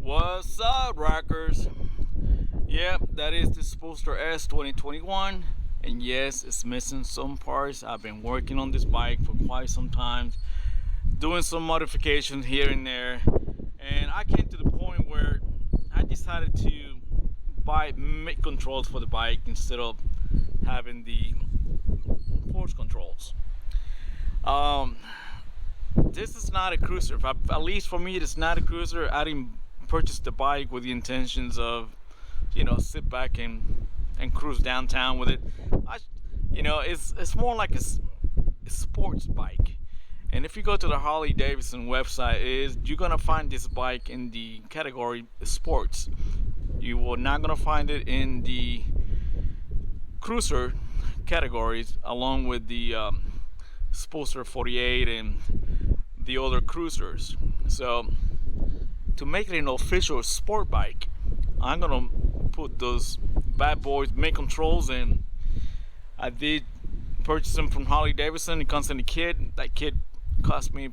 What's up, rockers? Yep, that is the Sportster S 2021. And yes, it's missing some parts. I've been working on this bike for quite some time, doing some modifications here and there. And I came to the point where I decided to buy mid controls for the bike instead of having the force controls. Um, this is not a cruiser. At least for me, it's not a cruiser. I didn't purchase the bike with the intentions of, sit back and cruise downtown with it. I, it's more like a sports bike. And if you go to the Harley Davidson website, you're gonna find this bike in the category sports. You will not gonna find it in the cruiser categories, along with the Sportster 48 and the other cruisers. So to make it an official sport bike, I'm gonna put those bad boys main controls in. I did purchase them from Harley Davidson. It comes in a kit. That kit cost me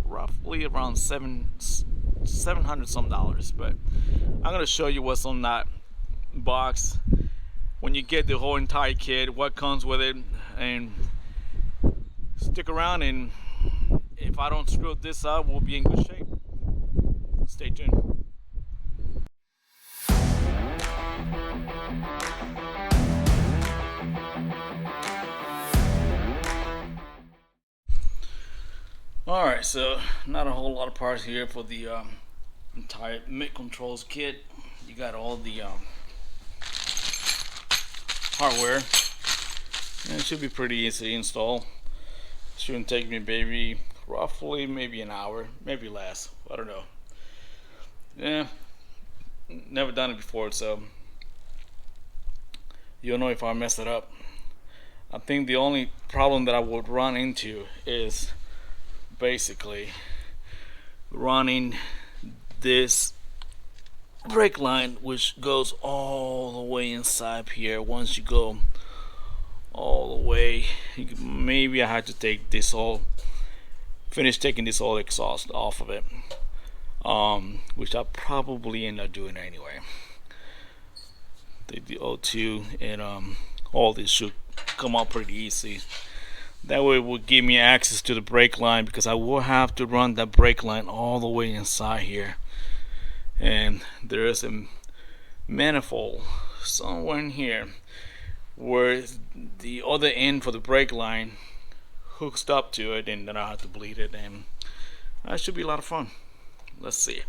roughly around $700 some dollars. But I'm gonna show you what's on that box when you get the whole entire kit, what comes with it, and stick around. And if I don't screw this up, we'll be in good shape. Stay tuned. Alright, so not a whole lot of parts here for the entire mid controls kit. You got all the hardware, and it should be pretty easy to install. Shouldn't take me maybe roughly maybe an hour, maybe less. I don't know. Yeah, never done it before, so you'll know if I mess it up. I think the only problem that I would run into is basically running this brake line, which goes all the way inside here. Once you go all the way, maybe I had to take this finish taking this whole exhaust off of it, which I'll probably end up doing anyway. Take the O2 and all this should come out pretty easy. That way it will give me access to the brake line, because I will have to run that brake line all the way inside here. And there is a manifold somewhere in here where the other end for the brake line hooks up to it, and then I have to bleed it, and that should be a lot of fun. Let's see it.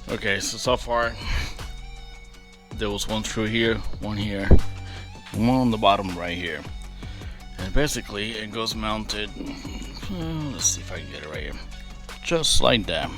Okay, so far there was one screw here, one here, one on the bottom right here, and basically it goes mounted. Let's see if I can get it right here, just like that.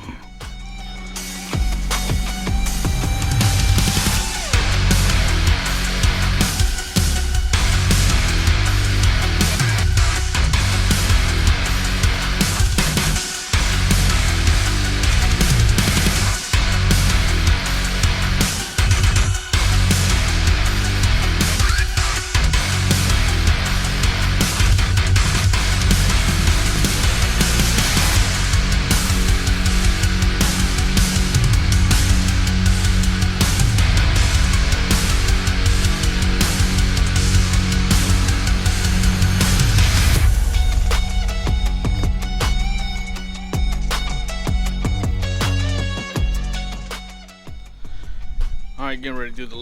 Alright, getting ready to do the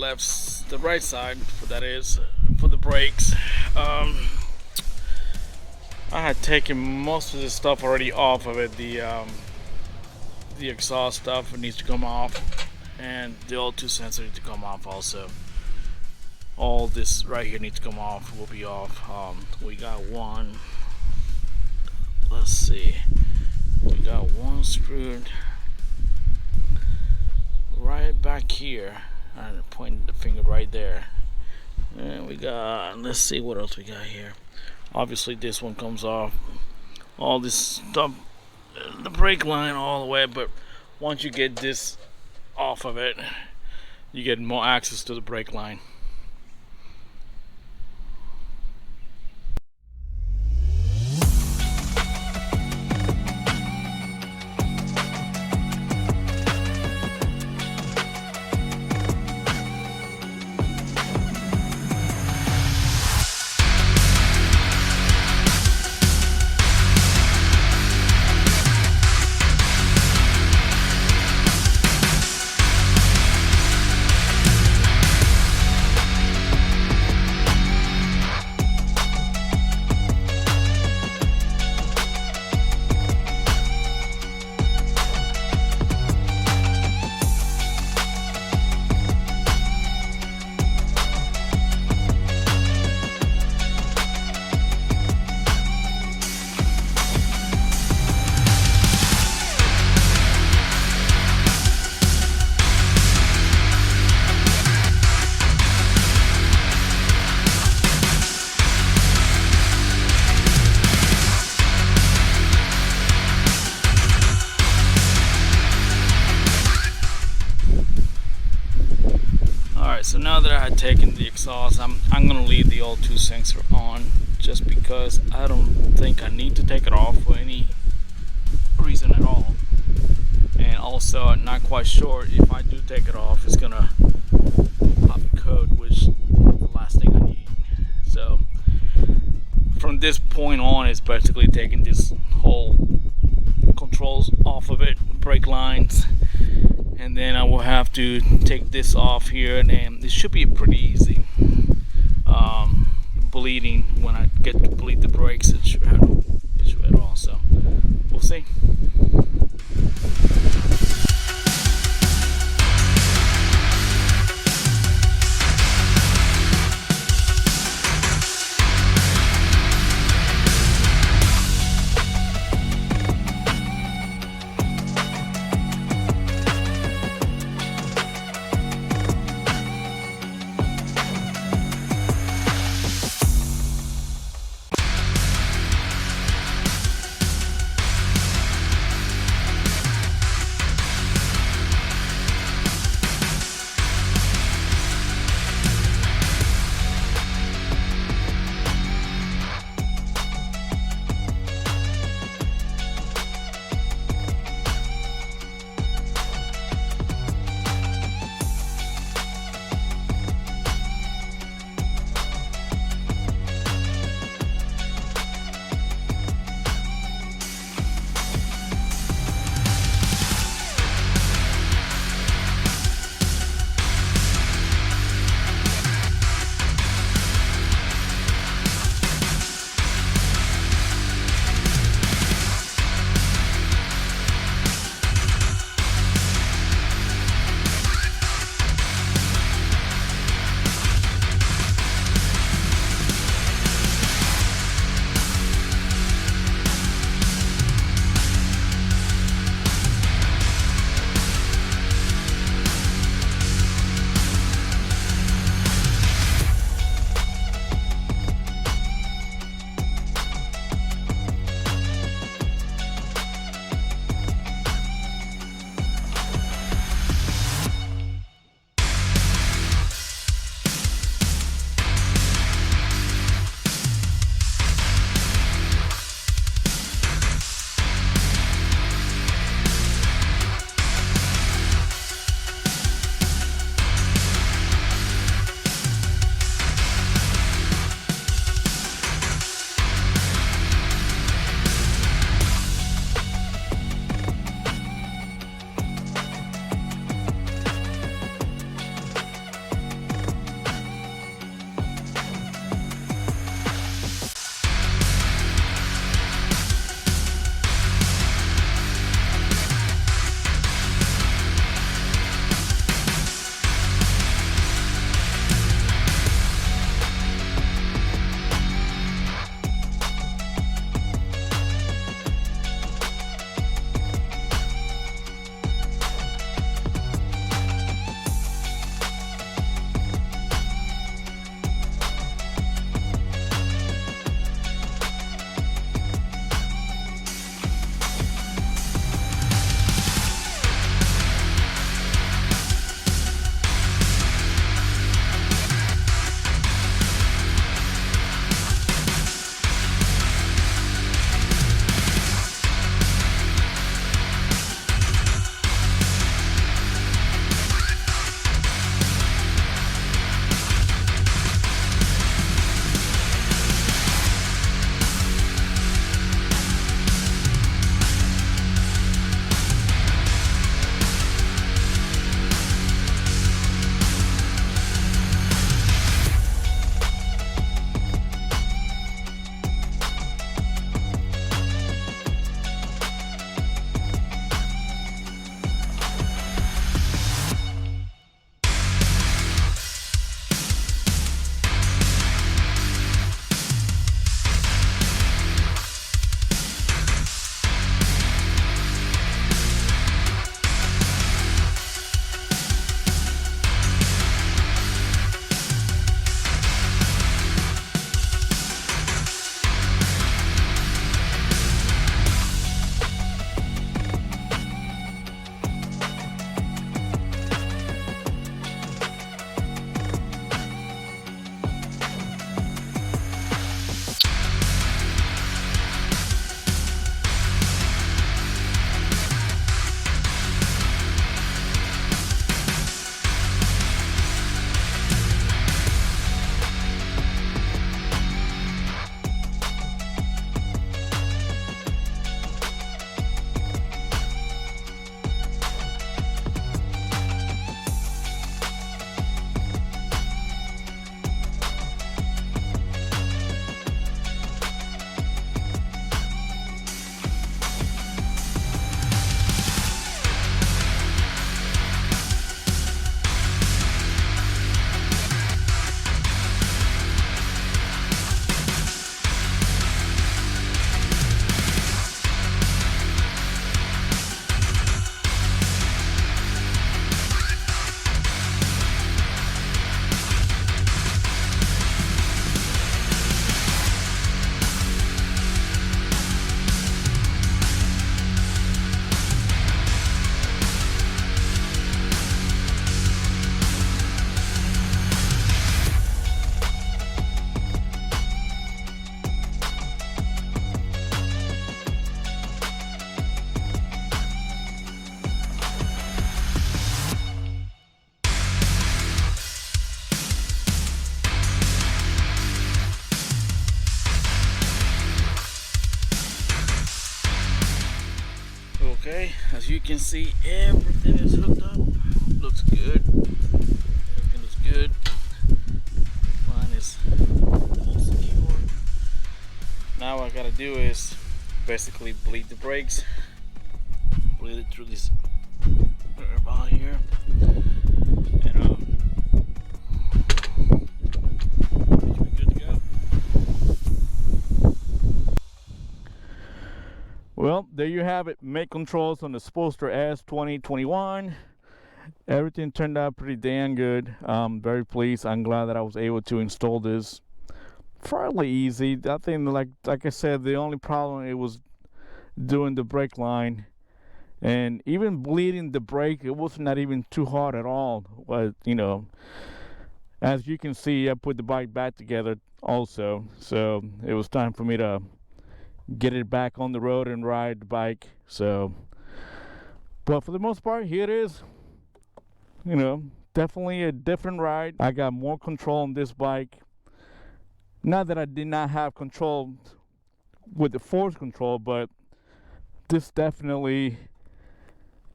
right side, for the brakes. I had taken most of this stuff already off of it. The exhaust stuff needs to come off, and the O2 sensor needs to come off also. All this right here needs to come off, will be off. We got one, let's see, got one screwed right back here. I'm pointing the finger right there. And we got, let's see what else we got here. Obviously this one comes off. All this stuff, the brake line all the way, but once you get this off of it, you get more access to the brake line. So now that I had taken the exhaust, I'm gonna leave the O2 sensor on just because I don't think I need to take it off for any reason at all. And also I'm not quite sure if I do take it off, it's gonna pop a code, which is the last thing I need. So from this point on, it's basically taking this whole controls off of it, brake lines, and then I will have to take this off here, and it should be pretty easy. Bleeding when I get to bleed the brakes, it should have no issue at all. So we'll see. Okay, as you can see, everything is hooked up. Looks good. Everything looks good. Line is all secure. Now what I gotta do is basically bleed the brakes. Bleed it through this ball here. And should be good to go. Well, there you have it. Make controls on the Sportster S 2021. Everything turned out pretty damn good. I'm very pleased. I'm glad that I was able to install this. Fairly easy. I think, like I said, the only problem it was doing the brake line, and even bleeding the brake. It was not even too hard at all. But as you can see, I put the bike back together also, so it was time for me to get it back on the road and ride the bike. So, but for the most part, here it is. Definitely a different ride. I got more control on this bike. Not that I did not have control with the force control, but this definitely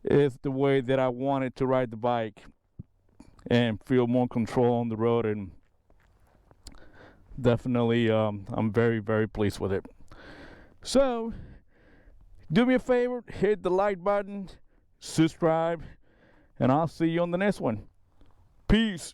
is the way that I wanted to ride the bike and feel more control on the road. And definitely, I'm very, very pleased with it. So, do me a favor, hit the like button, subscribe, and I'll see you on the next one. Peace.